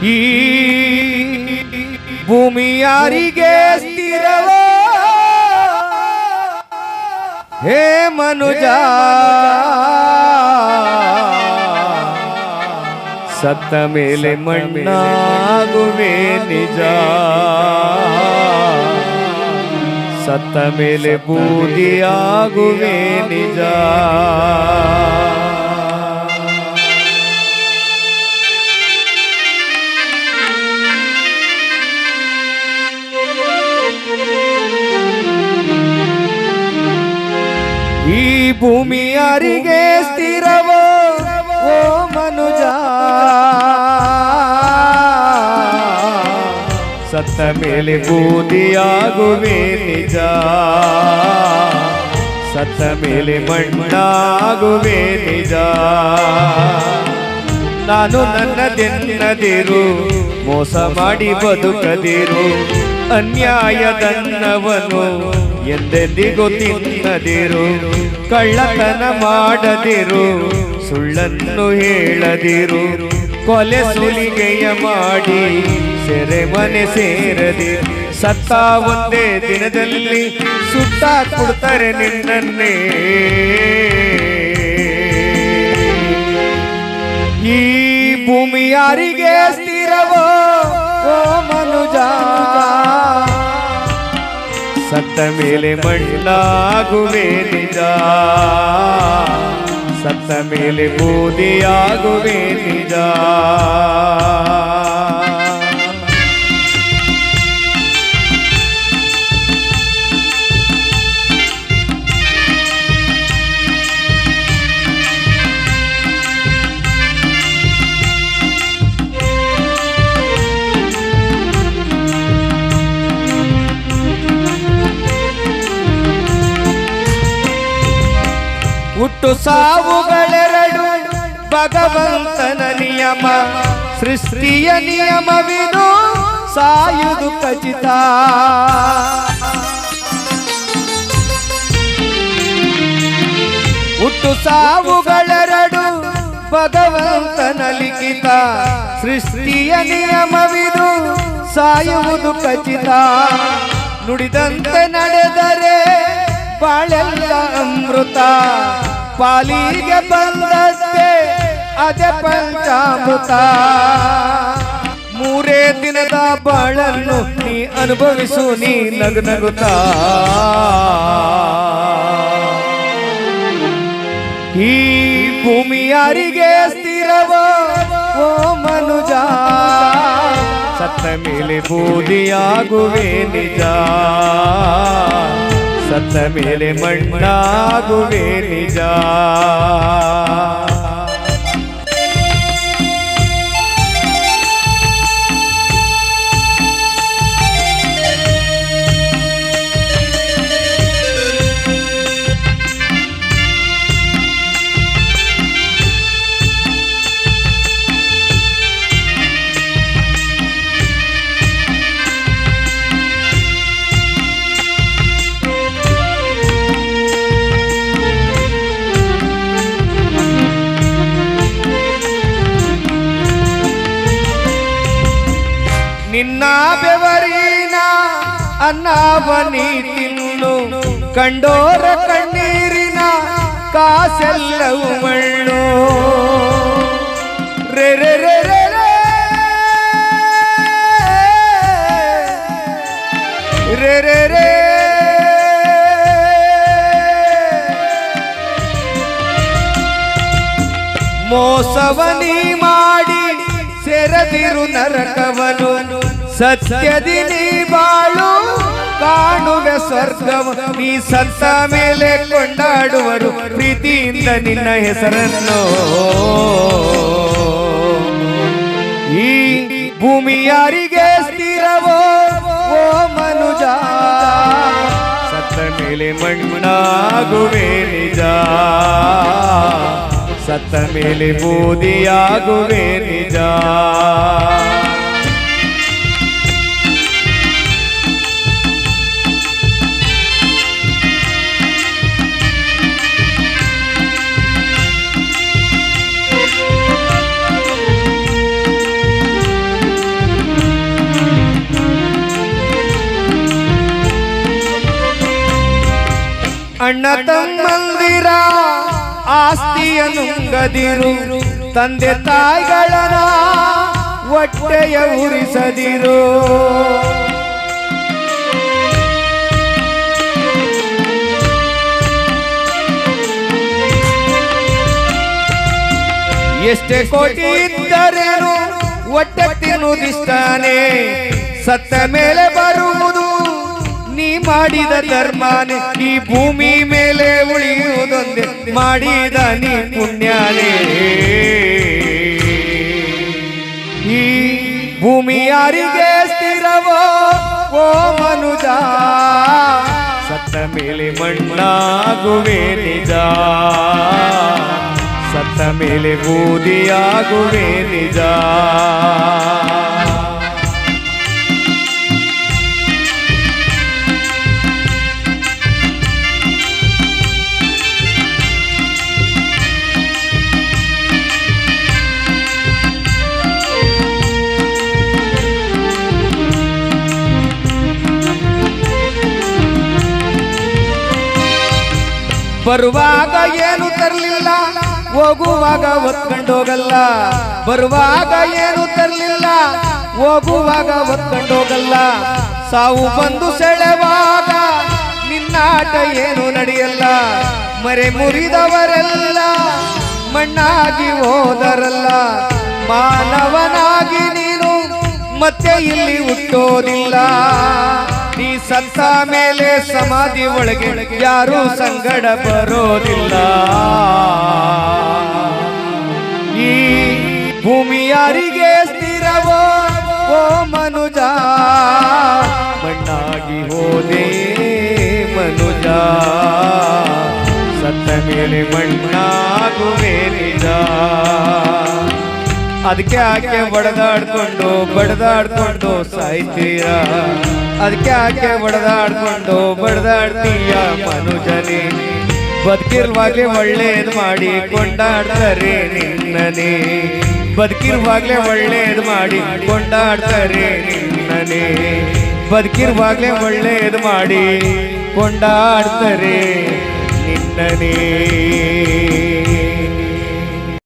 ಈ ಭೂಮಿ ಯಾರಿಗೆ ಸ್ಥಿರವೋ ಹೇ ಮನುಜ ಸತ್ತ ಮೇಲೆ ಮಣ್ಣಾಗುವೆ ನಿಜ ಸತ್ತ ಮೇಲೆ ಬೂದಿಯಾಗುವೆ ನಿಜ ಈ ಭೂಮಿ ಯಾರಿಗೆ ಸ್ಥಿರವೋ ಓ ಮನುಜ ಸತ್ತ ಮೇಲೆ ಬೂದಿಯಾಗುವೆ ನಿಜ ಸತ್ತ ಮೇಲೆ ಮಣ್ಣಾಗುವೆ ನಿಜ ನಾನು ನನ್ನದೆನ್ನದಿರು ಮೋಸ ಮಾಡಿ ಬದುಕದಿರು ಅನ್ಯಾಯದನ್ನವನು ಎಂದೆಂದಿಗೂ ತಿನ್ನದಿರು ಕಳ್ಳತನ ಮಾಡದಿರು ಸುಳ್ಳನ್ನು ಹೇಳದಿರು ಕೊಲೆ ಸುಲಿಗೆಯ ಮಾಡಿ ಸೆರೆಮನೆ ಸೇರದಿರು ಸತ್ತ ಒಂದೇ ದಿನದಲ್ಲಿ ಸುಟ್ಟ ಕೊಡ್ತಾರೆ ನಿನ್ನನ್ನೇ ಈ ಭೂಮಿ ಯಾರಿಗೆ ಸ್ಥಿರವೋ ಓ ಮನುಜ ಸತ್ತ ಮೇಲೆ ಮಣ್ಣಾಗುವೆ ನಿಜ ಸತ್ತ ಮೇಲೆ ಬೂದಿಯಾಗುವೆ ನಿಜ ಹುಟ್ಟು ಸಾವುಗಳೆರಡು ಭಗವಂತನ ನಿಯಮ ಸೃಷ್ಟಿಯ ನಿಯಮವಿದು ಸಾಯುವುದು ಖಚಿತ ಹುಟ್ಟು ಸಾವುಗಳೆರಡು ಭಗವಂತನ ಲಿಖಿತ ಸೃಷ್ಟಿಯ ನಿಯಮವಿದು ಸಾಯುವುದು ಖಚಿತ ನುಡಿದಂತೆ ನಡೆದರೆ ಬಾಳೆಲ್ಲ ಅಮೃತ ಪಾಲಿಗೆ ಬಂದದ್ದೇ ಅದೇ ಪಂಚಾಮೃತ ಮೂರೇ ದಿನದ ಬಾಳನ್ನು ನೀ ಅನುಭವಿಸು ನೀ ನಗುತ್ತಾ ಈ ಭೂಮಿ ಯಾರಿಗೆ ಸ್ಥಿರವೋ ಓ ಮನುಜ ಸತ್ತ ಮೇಲೆ ಬೂದಿಯಾಗುವೆ ನಿಜ ಸತ್ತ ಮೇಲೆ ಮಣ್ಣಾಗುವೆ ನಿಜ ನಿನ್ನ ಬೆವರಿನ ಅನ್ನವನಿ ತಿನ್ನು ಕಂಡೋರ ಕಣ್ಣೀರಿನ ಕಾಸೆಲ್ಲವು ಮಣ್ಣು ರೇ ರೇ ರೇ ರೇ ರೇ ರೇ ರೇ ಮೋಸವನಿ ಮಾಡಿ ಸೆರೆದಿರು ನರಕವನು ಸತ್ಯದಿ ನೀ ಬಾಳು ಕಾಣುವೆ ಸ್ವರ್ಗವ ನೀ ಸತ್ತ ಮೇಲೆ ಕೊಂಡಾಡುವರು ಪ್ರೀತಿಯಿಂದ ನಿನ್ನ ಹೆಸರನ್ನು ಈ ಭೂಮಿ ಯಾರಿಗೆ ಸ್ಥಿರವೋ ಓ ಮನುಜ ಸತ್ತ ಮೇಲೆ ಮಣ್ಣಾಗುವೆ ನಿಜ ಸತ್ತ ಮೇಲೆ ಬೂದಿಯಾಗುವೆ ನಿಜ ಅಣ್ಣ ತಮ್ಮಂದಿರ ಆಸ್ತಿಯ ನುಂಗದಿರು, ತಂದೆ ತಾಯಿಗಳನ ಹೊಟ್ಟೆಯ ಉರಿಸದಿರು. ಎಷ್ಟೇ ಕೋಟಿ ಇದ್ದರೇನು ಹೊಟ್ಟೆ ತಿನ್ನುವುದಿಷ್ಟಾನೆ, ಸತ್ತ ಮೇಲೆ ಬರುವುದು ನೀ ಮಾಡಿದ ಧರ್ಮನೇ. ಈ ಭೂಮಿ ಮೇಲೆ ಉಳಿಯುವುದೊಂದೇ ಮಾಡಿದ ನೀ ಪುಣ್ಯನೇ. ಈ ಭೂಮಿ ಯಾರಿಗೆ ಸ್ಥಿರವೋ ಓ ಮನುಜ, ಸತ್ತ ಮೇಲೆ ಮಣ್ಣಾಗುವೆ ನಿಜ, ಸತ್ತ ಮೇಲೆ ಬೂದಿಯಾಗುವೆ ನಿಜ. ಬರುವಾಗ ಏನು ತರಲಿಲ್ಲ, ಹೋಗುವಾಗ ಹೊತ್ಕೊಂಡೋಗಲ್ಲ. ಬರುವಾಗ ಏನು ತರಲಿಲ್ಲ, ಹೋಗುವಾಗ ಹೊತ್ಕೊಂಡೋಗಲ್ಲ. ಸಾವು ಬಂದು ಸೆಳೆವಾಗ ನಿನ್ನಾಟ ಏನು ನಡೆಯಲ್ಲ. ಮರೆ ಮುರಿದವರೆಲ್ಲ ಮಣ್ಣಾಗಿ ಹೋದರಲ್ಲ. ಮಾನವನಾಗಿ ನೀನು ಮತ್ತೆ ಇಲ್ಲಿ ಹುಟ್ಟೋದಿಲ್ಲ. ನೀ ಸತ್ತ ಮೇಲೆ ಸಮಾಧಿ ಒಳಗೆ ಯಾರೂ ಸಂಗಡ ಬರೋದಿಲ್ಲ. ಈ ಭೂಮಿ ಯಾರಿಗೆ ಸ್ಥಿರವೋ ಓ ಮನುಜ, ಮಣ್ಣಾಗಿ ಹೋದೆ ಮನುಜ, ಸತ್ತ ಮೇಲೆ ಮಣ್ಣಾಗುವೆ ನಿಜ. ಅದಕ್ಕೆ ಆಕೆ ಬಡದಾಡ್ಕೊಂಡು ಸಾಯ್ತೀರ, ಅದಕ್ಕೆ ಆಕೆ ಬಡದಾಡ್ತೀಯ ಮನುಜನೇ. ಬದುಕಿರುವಾಗ್ಲೇ ಒಳ್ಳೇದು ಮಾಡಿ ಕೊಂಡಾಡ್ತಾರೆ ನಿನ್ನನೇ, ಬದುಕಿರುವಾಗ್ಲೇ ಒಳ್ಳೇದು ಮಾಡಿ ಕೊಂಡಾಡ್ತಾರೆ ನಿನ್ನನೇ, ಬದುಕಿರುವಾಗ್ಲೇ ಒಳ್ಳೇದು ಮಾಡಿ ಕೊಂಡಾಡ್ತಾರೆ ನಿನ್ನನೇ.